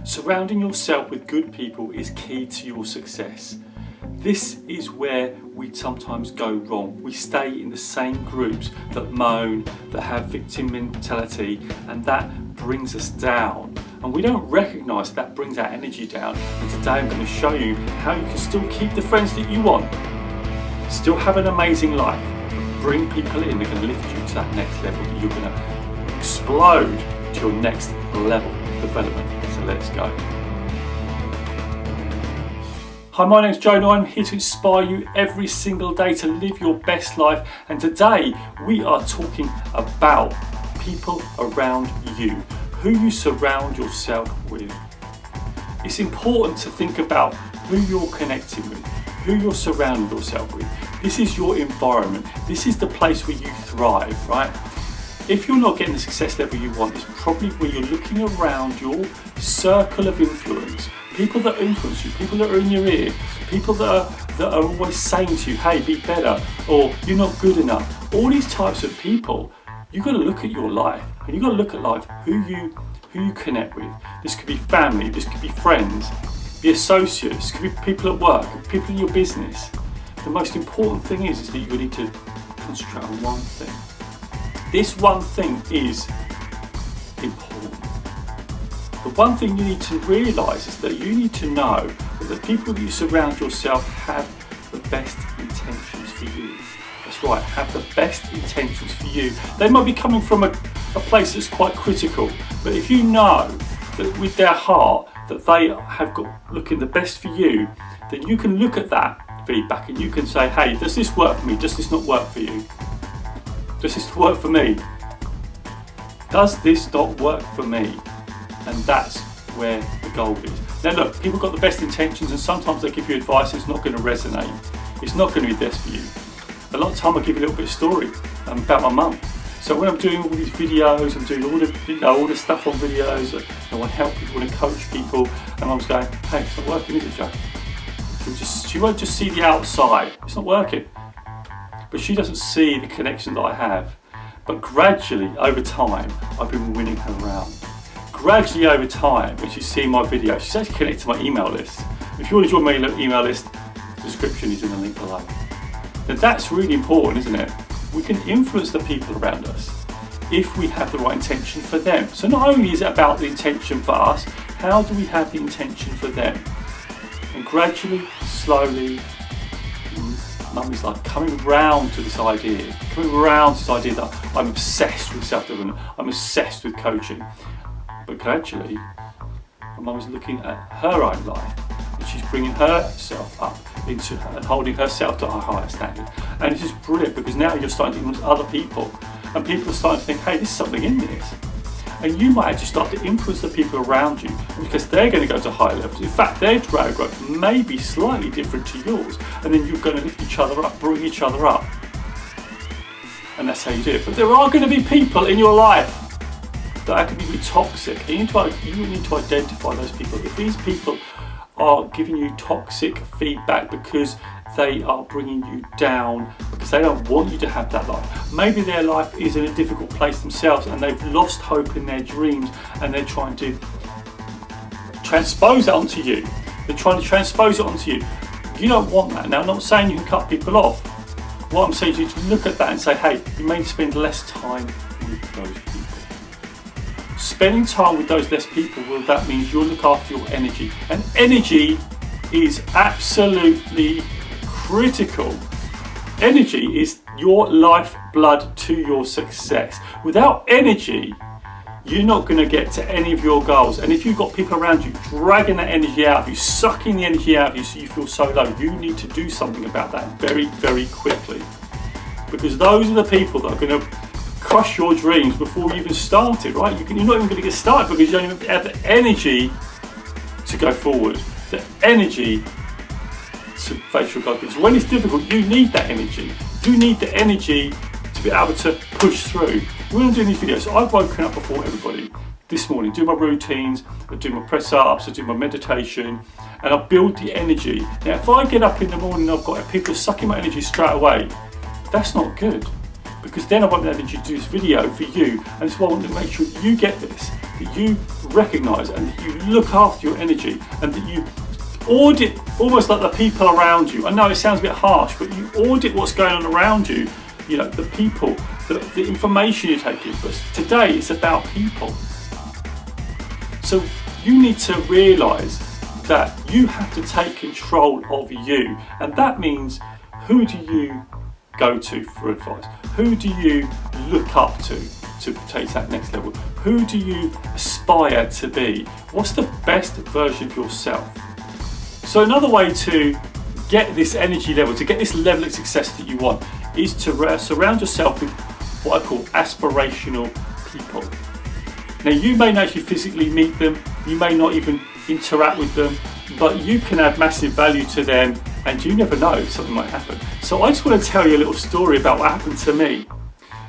Surrounding yourself with good people is key to your success. This is where we sometimes go wrong. We stay in the same groups that moan, that have victim mentality, and that brings us down. And we don't recognise that brings our energy down. And today I'm going to show you how you can still keep the friends that you want, still have an amazing life, but bring people in that are going to lift you to that next level, that you're going to explode to your next level of development. So let's go. Hi, my name's Joe and I'm here to inspire you every single day to live your best life. And today we are talking about people around you, who you surround yourself with. It's important to think about who you're connecting with, who you're surrounding yourself with. This is your environment. This is the place where you thrive, right? If you're not getting the success level you want, it's probably where you're looking around your circle of influence. People that influence you, people that are in your ear, people that are always saying to you, hey, be better, or you're not good enough. All these types of people, you've got to look at your life, and you've got to look at life, who you connect with. This could be family, this could be friends, be associates, could be people at work, people in your business. The most important thing is that you need to concentrate on one thing. This one thing is important. The one thing you need to realise is that you need to know that the people that you surround yourself have the best intentions for you. That's right, have the best intentions for you. They might be coming from a place that's quite critical, but if you know that with their heart that they have got looking the best for you, then you can look at that feedback and you can say, hey, does this work for me? Does this not work for you? Does this work for me? Does this not work for me? And that's where the goal is. Now look, people got the best intentions and sometimes they give you advice and it's not going to resonate. It's not going to be best for you. A lot of time I give you a little bit of story about my mum. So when I'm doing all these videos, I'm doing all the stuff on videos, I want to help people, I want to coach people, and Mum's going, hey, it's not working, is it, Joe? She won't just see the outside, it's not working. But she doesn't see the connection that I have. But gradually, over time, I've been winning her around. Gradually over time, when she's seeing my videos, she's actually connected to my email list. If you want to join my email list, the description is in the link below. Now that's really important, isn't it? We can influence the people around us if we have the right intention for them. So not only is it about the intention for us, how do we have the intention for them? And gradually, slowly, Mum is like coming round to this idea, that I'm obsessed with self-development, I'm obsessed with coaching. But gradually, my mum is looking at her own life and she's bringing herself up into her and holding herself to a higher standard. And this is brilliant because now you're starting to influence other people and people are starting to think, hey, there's something in this. And you might actually start to influence the people around you because they're going to go to higher levels. In fact, their drag growth may be slightly different to yours. And then you're going to lift each other up, bring each other up. And that's how you do it. But there are going to be people in your life that can be toxic. You need to identify those people. If these people are giving you toxic feedback because they are bringing you down, because they don't want you to have that life. Maybe their life is in a difficult place themselves and they've lost hope in their dreams and they're trying to transpose it onto you. They're trying to transpose it onto you. You don't want that. Now, I'm not saying you can cut people off. What I'm saying is you look at that and say, hey, you may spend less time with those people. Spending time with those less people, well, that means you'll look after your energy. And energy is absolutely critical. Energy is your lifeblood to your success. Without energy, you're not going to get to any of your goals. And if you've got people around you dragging that energy out of you, sucking the energy out of you so you feel so low, you need to do something about that very, very quickly. Because those are the people that are going to crush your dreams before you even started, right? You're not even going to get started because you don't even have the energy to go forward, the energy to face your goals. Because when it's difficult, you need that energy. You need the energy to be able to push through. When I'm doing these videos, I've woken up before everybody this morning, do my routines, I do my press ups, I do my meditation, and I build the energy. Now, if I get up in the morning and I've got people sucking my energy straight away, that's not good. because then I won't be able to introduce this video for you. And that's why I want to make sure that you get this, that you recognize and that you look after your energy, and that you audit almost like the people around you. I know it sounds a bit harsh, but you audit what's going on around you, you know, the people, the information you're taking. But today it's about people. So you need to realize that you have to take control of you, and that means, who do you go to for advice? Who do you look up to take that next level? Who do you aspire to be? What's the best version of yourself? So another way to get this energy level, to get this level of success that you want, is to surround yourself with what I call aspirational people. Now, you may not actually physically meet them, you may not even interact with them, but you can add massive value to them, and you never know, something might happen. So I just want to tell you a little story about what happened to me.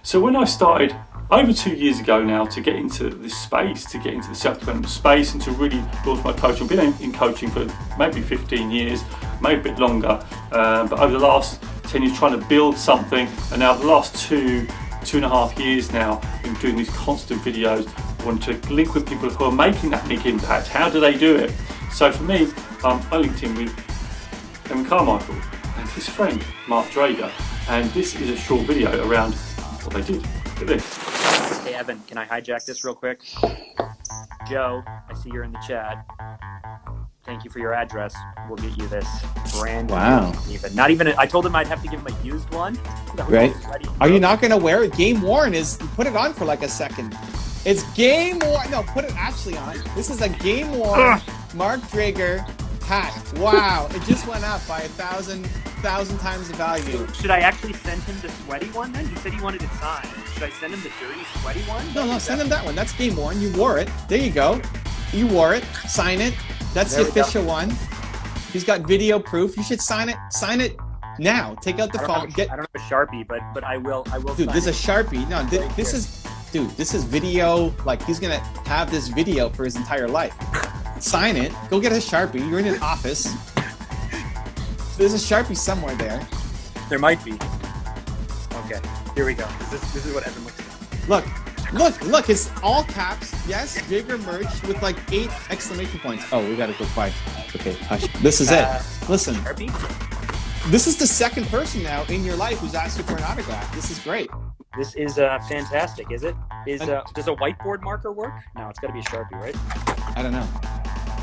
So when I started over 2 years ago now to get into this space, to get into the self-development space and to really launch my coaching, I've been in coaching for maybe 15 years, maybe a bit longer, but over the last 10 years trying to build something, and now the last two and a half years now, I've been doing these constant videos. I want to link with people who are making that big impact. How do they do it? So for me, I linked in with Evan Carmichael and his friend Mark Drager, and this is a short video around what they did. Look at this. Hey Evan, can I hijack this real quick? Joe, I see you're in the chat. Thank you for your address. We'll get you this brand new. Wow. Not even, I told him I'd have to give him a used one. Right. Are you not going to wear it? Game worn is, put it on for like a second. It's game worn. No, put it actually on. This is a game worn Mark Drager hat. Wow. It just went up by 1,000 times the value. Should I actually send him the sweaty one then? He said he wanted it signed. Should I send him the dirty, sweaty one? No, send him that one. That's game worn. You wore it. There you go. You wore it. Sign it. That's the official one. He's got video proof. You should sign it. Sign it now. Take out the phone. I don't have a Sharpie, but I will. Dude, this is a Sharpie. No, this is video. Like, he's gonna have this video for his entire life. Sign it. Go get a Sharpie. You're in an office. There's a Sharpie somewhere there. There might be. Okay, here we go. This is what Evan looks like. Look, it's all caps. Yes, bigger merch with like 8 exclamation points. Oh, we gotta go quiet. Okay, hush. This is it. Listen. Sharpie? This is the second person now in your life who's asked you for an autograph. This is great. This is fantastic, is it? Does a whiteboard marker work? No, it's gotta be a Sharpie, right? I don't know.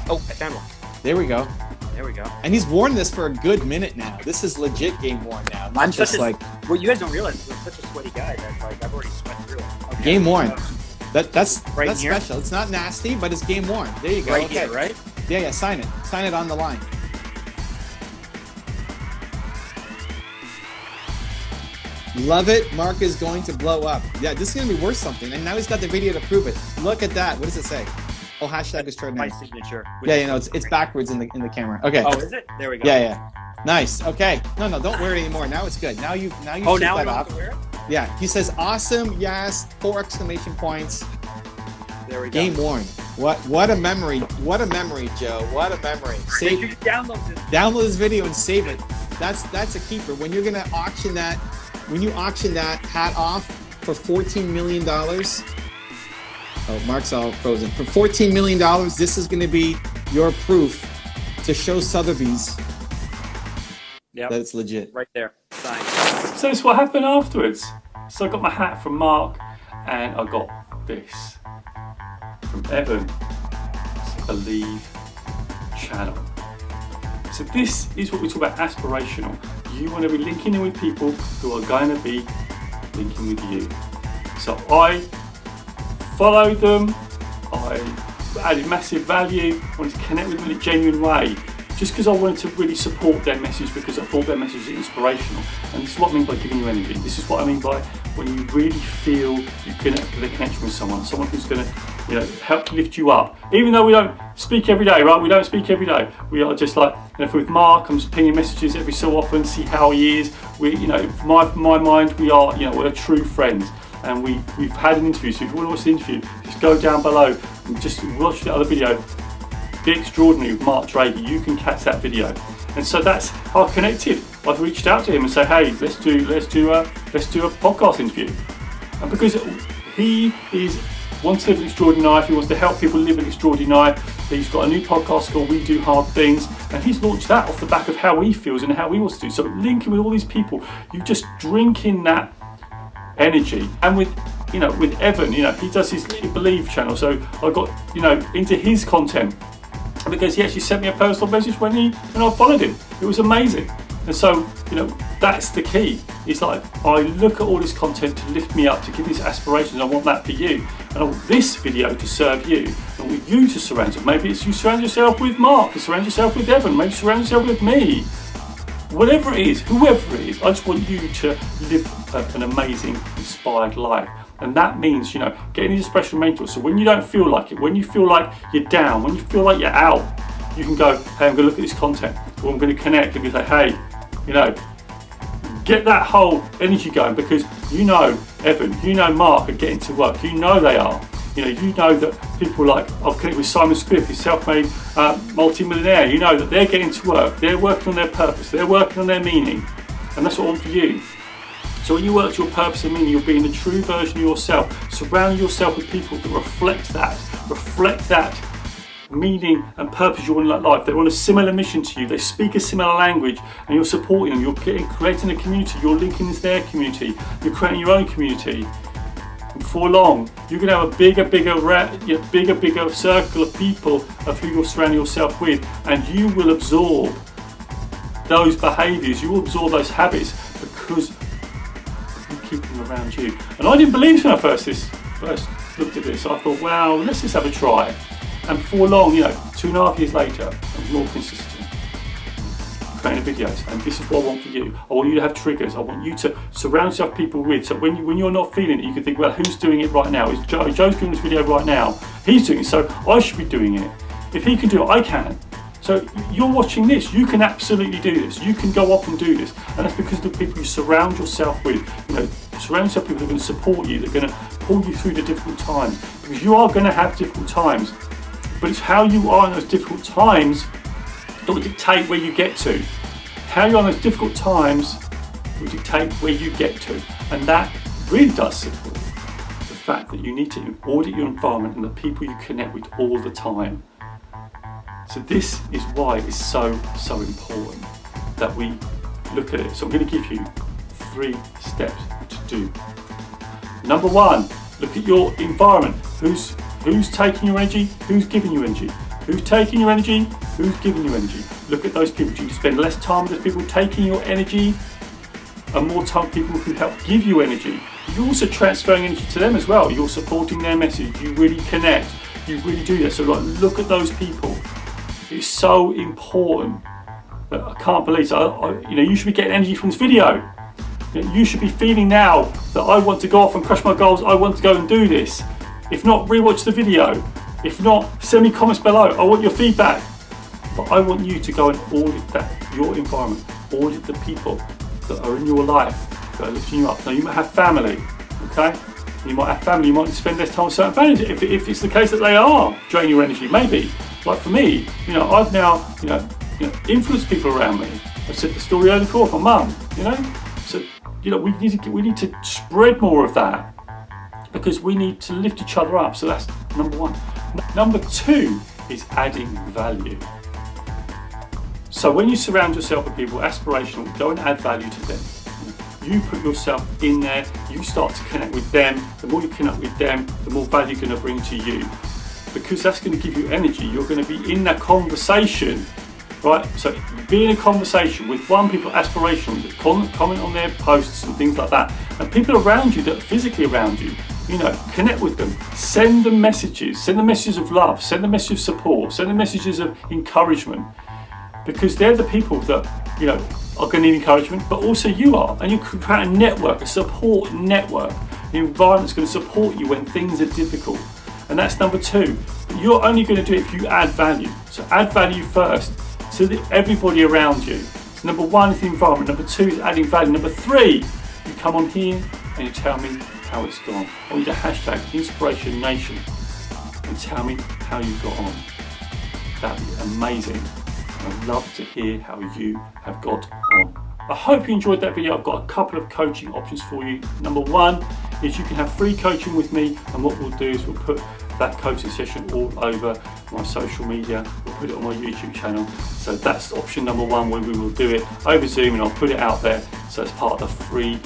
Oh, I found one. There we go. There we go. And he's worn this for a good minute now. This is legit game worn now. Not just like. Well, you guys don't realize I'm such a sweaty guy that like I've already sweat through it. Okay. Game worn. That's right here? special. It's not nasty, but it's game worn. There you go. Right okay. Here, right? Yeah. Sign it. Sign it on the line. Love it. Mark is going to blow up. Yeah, this is going to be worth something. And now he's got the video to prove it. Look at that. What does it say? Oh, hashtag extraordinary. My signature. Yeah, it's backwards in the camera. Okay. Oh, is it? There we go. Yeah. Nice. Okay. No, don't wear it anymore. Now it's good. Now you now shoot I that don't off. have to wear it? Yeah. He says awesome. Yes. 4 exclamation points. There we go. Game worn. What a memory. What a memory, Joe. What a memory. Make sure you download this. Download this video and save it. That's a keeper. When you're gonna auction that, when you auction that hat off for $14 million. Oh, Mark's all frozen. For $14 million, this is going to be your proof to show Sotheby's that it's legit. Right there. Signed. So that's what happened afterwards. So I got my hat from Mark, and I got this from Evan's Believe channel. So this is what we talk about aspirational. You want to be linking in with people who are going to be linking with you. So I followed them, I added massive value, wanted to connect with them in a genuine way, just because I wanted to really support their message, because I thought their message was inspirational. And this is what I mean by giving you energy. This is what I mean by when you really feel you connect with a connection with someone who's going to help lift you up. Even though we don't speak every day, right? We don't speak every day. We are just like, with Mark, I'm just pinging messages every so often, see how he is. We, from my mind, we are, we're true friends. And we've had an interview, so if you want to watch the interview, just go down below and just watch the other video, Be Extraordinary with Mark Drager. You can catch that video. And so that's how I connected I've reached out to him and say, hey, let's do a podcast interview. And because he wants to live an extraordinary life, he wants to help people live an extraordinary life. He's got a new podcast called We Do Hard Things, and he's launched that off the back of how he feels and how he wants to do. So linking with all these people, you just drink in that energy. And with Evan, he does his Believe channel, so I got into his content because he actually sent me a personal message when I followed him. It was amazing. And so that's the key. It's like, I look at all this content to lift me up, to give these aspirations. I want that for you, and I want this video to serve you. I want you to surround yourself. Maybe it's you surround yourself with Mark, you surround yourself with Evan, maybe surround yourself with me. Whatever it is, whoever it is, I just want you to live an amazing, inspired life. And that means, getting these special mentors. So when you don't feel like it, when you feel like you're down, when you feel like you're out, you can go, hey, I'm going to look at this content, or I'm going to connect and say, hey, get that whole energy going, because Evan, Mark are getting to work. They are. You know that people like, I've connected with Simon Scribb, he's self-made multi-millionaire. You know that they're getting to work. They're working on their purpose. They're working on their meaning. And that's what I want for you. So when you work to your purpose and meaning, you're being the true version of yourself. Surround yourself with people that reflect that meaning and purpose you want in life. They're on a similar mission to you. They speak a similar language, and you're supporting them. You're creating a community. You're linking into their community. You're creating your own community. And before long, you're going to have a bigger circle of people of who you're surrounding yourself with, and you will absorb those behaviours. You will absorb those habits because you keep them around you. And I didn't believe when I first looked at this. I thought, well, let's just have a try. And before long, 2.5 years later, I'm more consistent creating videos. And this is what I want for you. I want you to have triggers. I want you to surround yourself with people with. So when you're not feeling it, you can think, well, who's doing it right now? Is Joe's doing this video right now? He's doing it, so I should be doing it. If he can do it, I can. So you're watching this, you can absolutely do this. You can go off and do this. And that's because of the people you surround yourself with. Surround yourself with people that are going to support you, that are going to pull you through the difficult times. Because you are going to have difficult times. But it's how you are in those difficult times that will dictate where you get to. How you are in those difficult times will dictate where you get to. And that really does support the fact that you need to audit your environment and the people you connect with all the time. So this is why it's so important that we look at it. So I'm going to give you 3 steps to do. Number 1, look at your environment. Who's taking your energy? Who's giving you energy? Who's taking your energy? Who's giving you energy? Look at those people. Do you spend less time with those people taking your energy and more time with people who help give you energy? You're also transferring energy to them as well. You're supporting their message. You really connect. You really do that. So look at those people. It's so important. I can't believe it. You should be getting energy from this video. You should be feeling now that I want to go off and crush my goals. I want to go and do this. If not, rewatch the video. If not, send me comments below. I want your feedback. But I want you to go and audit your environment. Audit the people that are in your life, that are lifting you up. Now, you might have family, okay? You might have family, you might spend less time with certain families. If it's the case that they are draining your energy, maybe. Like for me, I've now, influenced people around me. I said the story earlier before, my mum, So, we need to spread more of that, because we need to lift each other up. So that's number 1. Number 2 is adding value. So when you surround yourself with people aspirational, go and add value to them. You put yourself in there, you start to connect with them. The more you connect with them, the more value you're going to bring to you. Because that's going to give you energy. You're going to be in that conversation, right? So be in a conversation with people aspirational, that comment on their posts and things like that. And people around you that are physically around you, connect with them. Send them messages. Send them messages of love. Send them messages of support. Send them messages of encouragement. Because they're the people that, are going to need encouragement, but also you are. And you create a network, a support network. The environment's going to support you when things are difficult. And that's number 2. But you're only going to do it if you add value. So add value first to everybody around you. So number 1 is the environment. Number 2 is adding value. Number 3, you come on here and you tell me how it's gone. I want you to hashtag InspirationNation and tell me how you got on. That'd be amazing. I'd love to hear how you have got on. I hope you enjoyed that video. I've got a couple of coaching options for you. Number one is you can have free coaching with me, and what we'll do is we'll put that coaching session all over my social media. We'll put it on my YouTube channel. So that's option number one, where we will do it over Zoom, and I'll put it out there so it's part of the free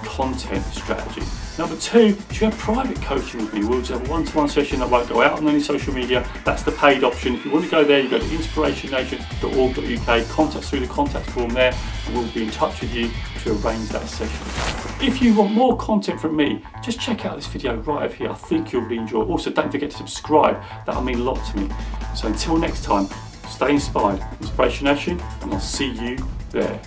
content strategy. Number two, if you have private coaching with me, we'll just have a one-to-one session that won't go out on any social media. That's the paid option. If you want to go there, you go to InspirationNation.org.uk, contact through the contact form there, and we'll be in touch with you to arrange that session. If you want more content from me, just check out this video right over here. I think you'll really enjoy it. Also, don't forget to subscribe. That'll mean a lot to me. So until next time, stay inspired, Inspiration Nation, and I'll see you there.